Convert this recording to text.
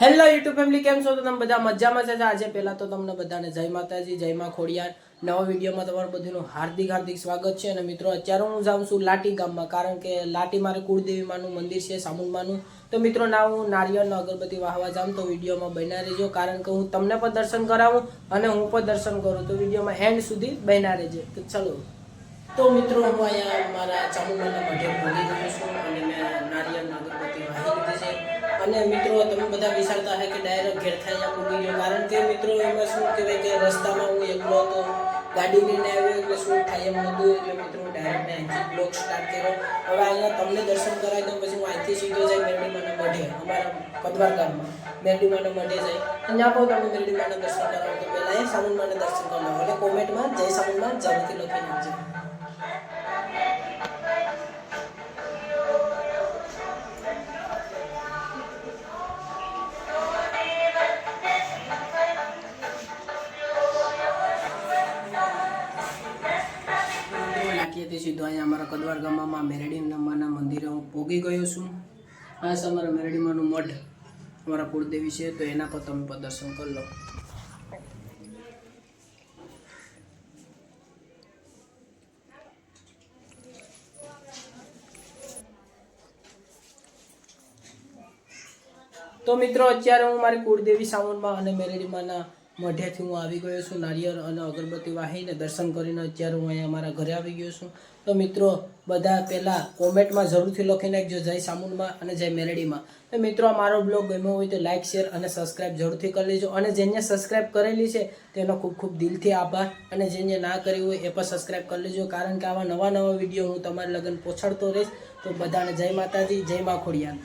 Hello YouTube family, કેમ છો? તો તમે બધા મજામાં છે? આજે પહેલા તો તમને બધાને જય માતાજી, જય માં ખોડિયાર. નવા વિડીયોમાં તમારું બધાનું હાર્દિક સ્વાગત છે. અને મિત્રો, અત્યારે હું જાઉં છું લાટી ગામમાં, કારણ કે લાટી મારે કુળદેવી માનું મંદિર છે, સામુંડમાનું. તો મિત્રો, ના હું નારિયેળનો અગરબત્તી વાહવા જાઉં, તો વિડીયોમાં બન્યા રહેજો, કારણ કે હું તમને પણ દર્શન કરાવું અને હું પણ દર્શન કરું. તો વિડીયોમાં એન્ડ સુધી બન્યા રહેજો. તો ચલો. તો મિત્રો, હું અહીંયા મારા ચામુંડાના મઢે પહોંચી ગયો છું અને મેં નારિયેળના અગરબત્તી વાહી લીધી છે. અને મિત્રો, તમે બધા વિચારતા હે કે ડાયરેક્ટ ઘેર થઈ જા પૂગી ગયો, કારણ કે મિત્રો એમાં શું કહેવાય કે રસ્તામાં હું એકલો હતો, ગાડી લઈને આવ્યો એટલે શું થાય એમ નહોતું. એટલે મિત્રો ડાયરેક્ટ અહીંથી બ્લોગ સ્ટાર્ટ કર્યો. હવે અહીંયા તમને દર્શન કરાવી દઉં, પછી હું અહીંથી સીધો જાય મેરડીમાના મઢે, અમારા કદવાર ગામમાં મેરડીમાના મઢે જાય. અને ત્યાં પણ તમે મેરડીમાના દર્શન કરાવો, તો પહેલાં એ સામુંડમાના દર્શન કરી લો. અને કોમેન્ટમાં જય સામુંડમાં જરૂરથી લખી નાખજો. સીધો અહીંયા અમારા કદવાર ગામમાં મેરડીમાના મંદિરે હું પહોંચી ગયો છું. આ છે અમારા મેરડીમાનું મઢ, અમારા કુળદેવી છે, તો એના પર તમે પણ દર્શન કરી લો. તો મિત્રો, અત્યારે હું મારી કુળદેવી સામુંડમાં અને મેરડીમાના મઢેથી હું આવી ગયો છું. નારિયેળ અને અગરબત્તી વાહીને દર્શન કરીને અત્યારે હું અહીંયા મારા ઘરે આવી ગયો છું. તો મિત્રો, બધા પહેલાં કોમેન્ટમાં જરૂરથી લખી નાખજો જય સામુંડમાં અને જય મેરડીમાં. તો મિત્રો, આ મારો બ્લોગ ગમ્યો હોય તો લાઇક, શેર અને સબસ્ક્રાઈબ જરૂરથી કરી લેજો. અને જેને સબસ્ક્રાઈબ કરેલી છે તેનો ખૂબ ખૂબ દિલથી આભાર. અને જેને ના કરી હોય એ પણ સબસ્ક્રાઈબ કરી લેજો, કારણ કે આવા નવા વિડીયો હું તમારા લગન પહોંચાડતો રહીશ. તો બધાને જય માતાજી, જય માં ખોડિયાર.